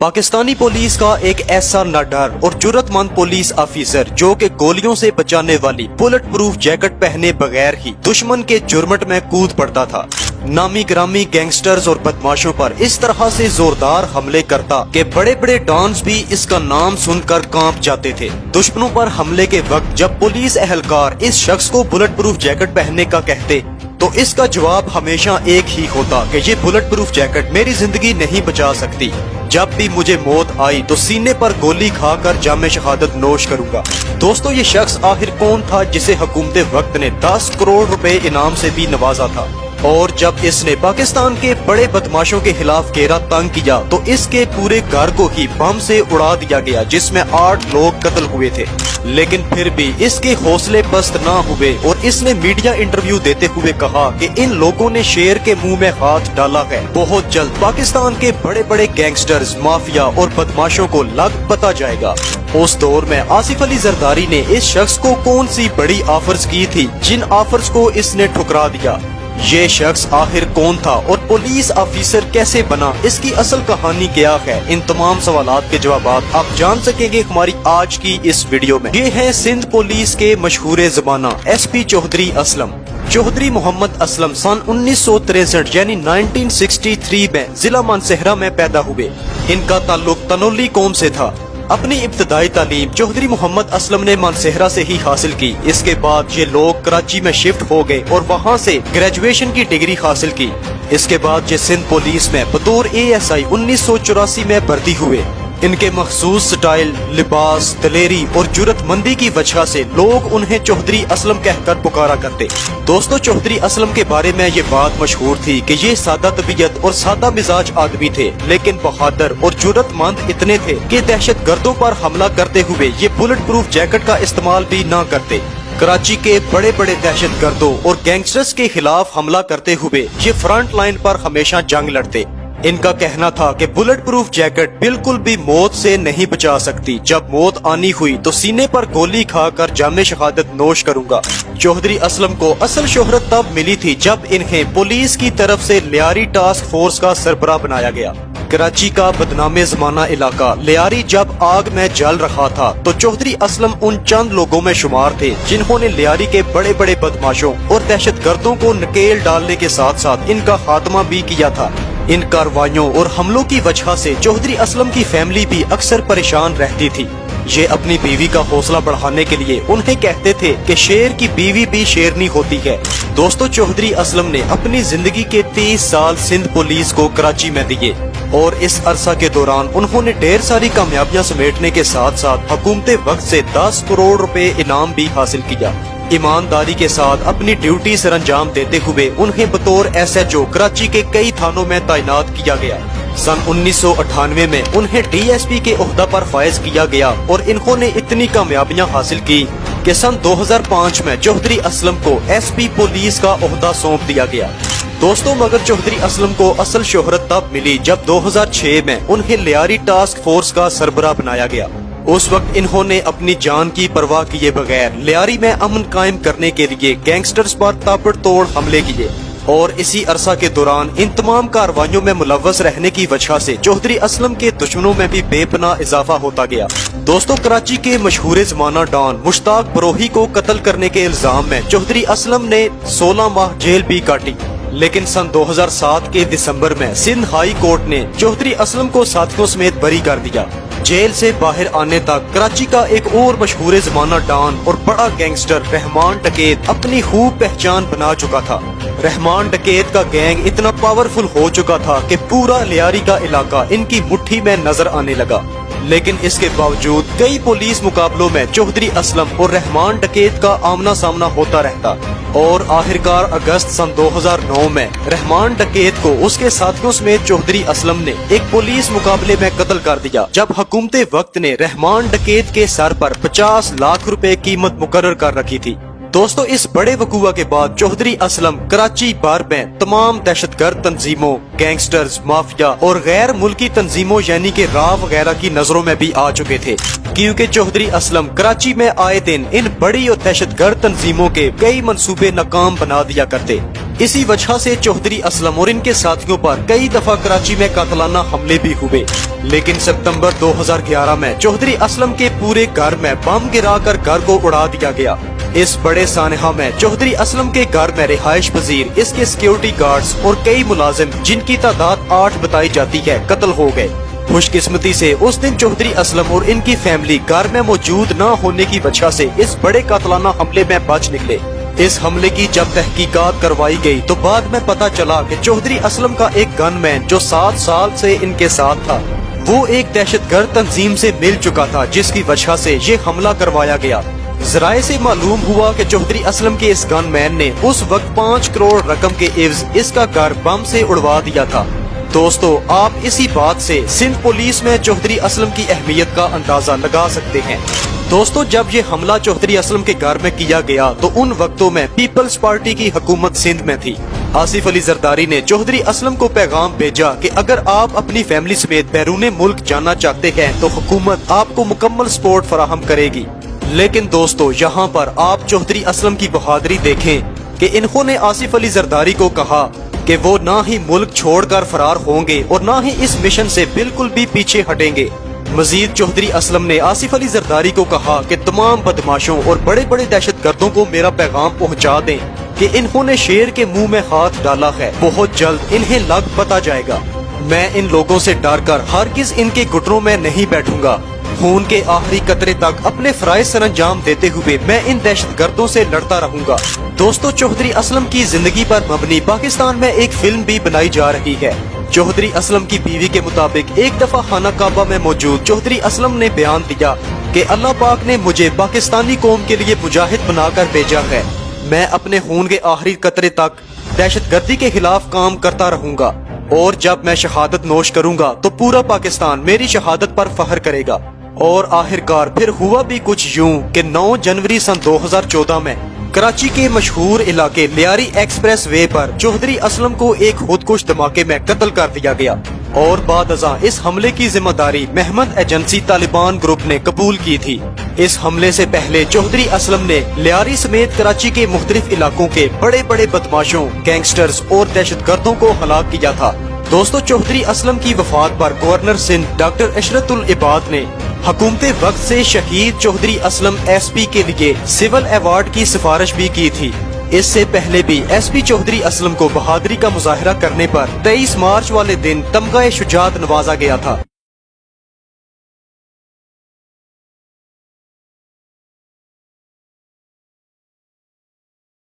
Pakistani police का एक ऐसा निडर और जुर्रतमंद पुलिस ऑफिसर जो कि गोलियों से बचाने वाली बुलेट प्रूफ जैकेट पहने बगैर ही दुश्मन के जुर्मट में कूद पड़ता था। नामी ग्रामी गैंगस्टर्स और बदमाशों पर इस तरह से जोरदार हमले करता कि बड़े बड़े डॉन्स भी इसका नाम सुनकर कांप जाते थे। दुश्मनों पर हमले के वक्त जब पुलिस एहलकार इस शख्स को बुलेट प्रूफ जैकेट पहनने का कहते तो इसका जवाब हमेशा एक ही होता कि ये बुलेट प्रूफ जैकेट मेरी जिंदगी नहीं बचा सकती। जब भी मुझे मौत आई तो सीने पर गोली खाकर जामे शहादत नोश करूंगा। दोस्तों, ये शख्स आखिर कौन था जिसे हुकूमत वक्त ने 10 करोड़ रुपए इनाम से भी नवाजा था? और जब इसने पाकिस्तान के बड़े बदमाशों के खिलाफ घेरा तंग किया तो इसके पूरे घर को ही बम से उड़ा दिया गया, जिसमें 8 लोग कत्ल हुए थे। लेकिन फिर भी इसके हौसले पस्त ना हुए और इसने मीडिया इंटरव्यू देते हुए कहा कि इन लोगों ने शेर के मुंह में हाथ डाला है। बहुत जल्द पाकिस्तान के बड़े बड़े गैंगस्टर्स, माफिया और बदमाशों को लग पता जाएगा। उस दौर में आसिफ अली जरदारी ने इस शख्स को कौन सी बड़ी ऑफर्स की थी जिन ऑफर्स को इसने ठुकरा दिया। ये शख्स आखिर कौन था और पुलिस ऑफिसर कैसे बना, इसकी असल कहानी क्या है? इन तमाम सवालात के जवाब आप जान सकेंगे हमारी आज की इस वीडियो में। ये है सिंध पुलिस के मशहूर जमाना SP चौधरी असलम। चौधरी मोहम्मद असलम सन 1963 यानी 1963 में जिला मानसहरा में पैदा हुए। इनका ताल्लुक तनोली कौम से था। अपनी इब्तदाई तालीम चौधरी मोहम्मद असलम ने मानसहरा से ही हासिल की। इसके बाद ये लोग कराची में शिफ्ट हो गए और वहाँ से ग्रेजुएशन की डिग्री हासिल की। इसके बाद ये सिंध पुलिस में बतौर ASI 1984 में भर्ती हुए। इनके मखसूस स्टाइल, लिबास, दलेरी और जुर्रतमंदी की वजह से लोग उन्हें चौधरी असलम कहकर पुकारा करते। दोस्तों, चौधरी असलम के बारे में ये बात मशहूर थी कि ये सादा तबीयत और सादा मिजाज आदमी थे, लेकिन बहादुर और जुर्रतमंद इतने थे कि दहशत गर्दों पर हमला करते हुए ये बुलेट प्रूफ जैकेट का इस्तेमाल भी न करते। कराची के बड़े बड़े दहशत गर्दों और गैंगस्टर्स के खिलाफ हमला करते हुए ये फ्रंट लाइन पर हमेशा जंग लड़ते। इनका कहना था कि बुलेट प्रूफ जैकेट बिल्कुल भी मौत से नहीं बचा सकती। जब मौत आनी हुई तो सीने पर गोली खाकर जामे शहादत नोश करूंगा। चौधरी असलम को असल शोहरत तब मिली थी जब इन्हें पुलिस की तरफ से लियारी टास्क फोर्स का सरबराह बनाया गया। कराची का बदनामे जमाना इलाका लियारी जब आग में जल रहा था तो चौधरी असलम उन चंद लोगों में शुमार थे जिन्होंने लियारी के बड़े बड़े बदमाशों और दहशत गर्दों को नकेल डालने के साथ साथ इनका खात्मा भी किया था। इन कार्रवाइयों और हमलों की वजह से चौधरी असलम की फैमिली भी अक्सर परेशान रहती थी। ये अपनी बीवी का हौसला बढ़ाने के लिए उन्हें कहते थे कि शेर की बीवी भी शेरनी होती है। दोस्तों, चौधरी असलम ने अपनी जिंदगी के 30 साल सिंध पुलिस को कराची में दिए और इस अरसा के दौरान उन्होंने ढेर सारी कामयाबियां समेटने के साथ साथ हुकूमत वक्त से 10 करोड़ रुपए इनाम भी हासिल किया। ईमानदारी के साथ अपनी ड्यूटी सर अंजाम देते हुए उन्हें बतौर SHO कराची के कई थानों में तैनात किया गया। सन 1998 में उन्हें DSP के ओहदा पर फायज किया गया और इन्होंने इतनी कामयाबियां हासिल की कि सन 2005 में चौधरी असलम को SP पुलिस का ओहदा सौंप दिया गया। दोस्तों, मगर चौधरी असलम को असल शोहरत तब मिली जब 2006 में उन्हें लियारी टास्क फोर्स का सरबराह बनाया गया। उस वक्त इन्होंने अपनी जान की परवाह किए बगैर लियारी में अमन कायम करने के लिए गैंगस्टर्स पर ताबड़तोड़ हमले किए और इसी अरसा के दौरान इन तमाम कार्रवाइयों में मुलव्वस रहने की वजह से चौधरी असलम के दुश्मनों में भी बेपनाह इजाफा होता गया। दोस्तों, कराची के मशहूर जमाना डॉन मुश्ताक बरोही को कत्ल करने के इल्जाम में चौधरी असलम ने 16 माह जेल भी काटी, लेकिन सन 2007 के दिसंबर में सिंध हाई कोर्ट ने चौधरी असलम को साथियों समेत बरी कर दिया। जेल से बाहर आने तक कराची का एक और मशहूर जमाना डॉन और बड़ा गैंगस्टर रहमान डकैत अपनी खूब पहचान बना चुका था। रहमान डकैत का गैंग इतना पावरफुल हो चुका था कि पूरा लियारी का इलाका इनकी मुट्ठी में नजर आने लगा। लेकिन इसके बावजूद कई पुलिस मुकाबलों में चौधरी असलम और रहमान डकैत का आमना सामना होता रहता और आखिरकार अगस्त सन 2009 में रहमान डकैत को उसके साथियों समेत चौधरी असलम ने एक पुलिस मुकाबले में कत्ल कर दिया, जब हुकूमत वक्त ने रहमान डकैत के सर पर 50 लाख रुपए कीमत मुकर्रर कर रखी थी। दोस्तों, इस बड़े वकूआ के बाद चौधरी असलम कराची बार में तमाम दहशतगर्द तंजीमों, गैंगस्टर्स, माफिया और गैर मुल्की तंजीमों यानी कि RAW वगैरह की नजरों में भी आ चुके थे, क्योंकि चौधरी असलम कराची में आए दिन इन बड़ी और दहशतगर्द तंजीमों के कई मंसूबे नाकाम बना दिया करते। इसी वजह से चौधरी असलम और इनके साथियों पर कई दफा कराची में कातलाना हमले भी हुए। लेकिन सितंबर 2011 में चौधरी असलम के पूरे घर में बम गिराकर घर को उड़ा दिया गया। इस बड़े सानहा में चौधरी असलम के घर में रिहाइश पजीर, इसके सिक्योरिटी गार्ड्स और कई मुलाजिम, जिनकी तादाद 8 बताई जाती है, कत्ल हो गए। खुशकिस्मती से उस दिन चौधरी असलम और इनकी फैमिली घर में मौजूद न होने की वजह से इस बड़े कातलाना हमले में बच निकले। इस हमले की जब तहकीकात करवाई गई तो बाद में पता चला कि चौधरी असलम का एक गनमैन जो 7 साल से इनके साथ था, वो एक दहशतगर्द तंजीम से मिल चुका था, जिसकी वजह से ये हमला करवाया गया। जराये से मालूम हुआ कि चौधरी असलम के इस गनमैन ने उस वक्त 5 करोड़ रकम के एवज इसका घर बम से उड़वा दिया था। दोस्तों, आप इसी बात से सिंध पुलिस में चौधरी असलम की अहमियत का अंदाजा लगा सकते हैं। दोस्तों, जब ये हमला चौधरी असलम के घर में किया गया तो उन वक्तों में पीपल्स पार्टी की हुकूमत सिंध में थी। आसिफ अली जरदारी ने चौधरी असलम को पैगाम भेजा कि अगर आप अपनी फैमिली समेत बैरून मुल्क जाना चाहते हैं तो हुकूमत आपको मुकम्मल सपोर्ट फराहम करेगी। लेकिन दोस्तों, यहाँ पर आप चौधरी असलम की बहादुरी देखें कि इन्होंने आसिफ अली जरदारी को कहा कि वो ना ही मुल्क छोड़कर फरार होंगे और ना ही इस मिशन से बिल्कुल भी पीछे हटेंगे। मजीद चौधरी असलम ने आसिफ अली जरदारी को कहा कि तमाम बदमाशों और बड़े बड़े दहशतगर्दों को मेरा पैगाम पहुंचा दें कि इन्होंने शेर के मुंह में हाथ डाला है, बहुत जल्द इन्हें लग पता जाएगा। मैं इन लोगों से डरकर हरगिज इनके घुटनों में नहीं बैठूंगा। खून के आखिरी कतरे तक अपने फराइज सरंजाम देते हुए मैं इन दहशतगर्दों से लड़ता रहूंगा। दोस्तों, चौधरी असलम की जिंदगी पर मबनी पाकिस्तान में एक फिल्म भी बनाई जा रही है। चौधरी असलम की बीवी के मुताबिक एक दफा खाना काबा में मौजूद चौधरी असलम ने बयान दिया कि अल्लाह पाक ने मुझे पाकिस्तानी कौम के लिए मुजाहिद बनाकर भेजा है। मैं अपने खून के आखिरी कतरे तक दहशतगर्दी के खिलाफ काम करता रहूंगा और जब मैं शहादत नोश करूंगा तो पूरा पाकिस्तान मेरी शहादत पर फख्र करेगा। और आखिरकार फिर हुआ भी कुछ यूं कि 9 जनवरी सन 2014 में कराची के मशहूर इलाके लियारी एक्सप्रेस वे पर चौधरी असलम को एक खुदकुश धमाके में कत्ल कर दिया गया और बाद अज़ां इस हमले की जिम्मेदारी महमद एजेंसी तालिबान ग्रुप ने कबूल की थी। इस हमले से पहले चौधरी असलम ने लियारी समेत कराची के मुख्तलिफ इलाकों के बड़े बड़े बदमाशों, गैंगस्टर्स और दहशतगर्दों को हलाक किया था। दोस्तों, चौधरी असलम की वफात पर गवर्नर सिंध डॉक्टर इशरतुल इबाद ने हुकूमते वक्त से शहीद चौधरी असलम SP के लिए सिविल अवार्ड की सिफारिश भी की थी। इससे पहले भी SP चौधरी असलम को बहादुरी का मुजाहरा करने पर 23 मार्च वाले दिन तमगा-ए-शुजाअत नवाजा गया था।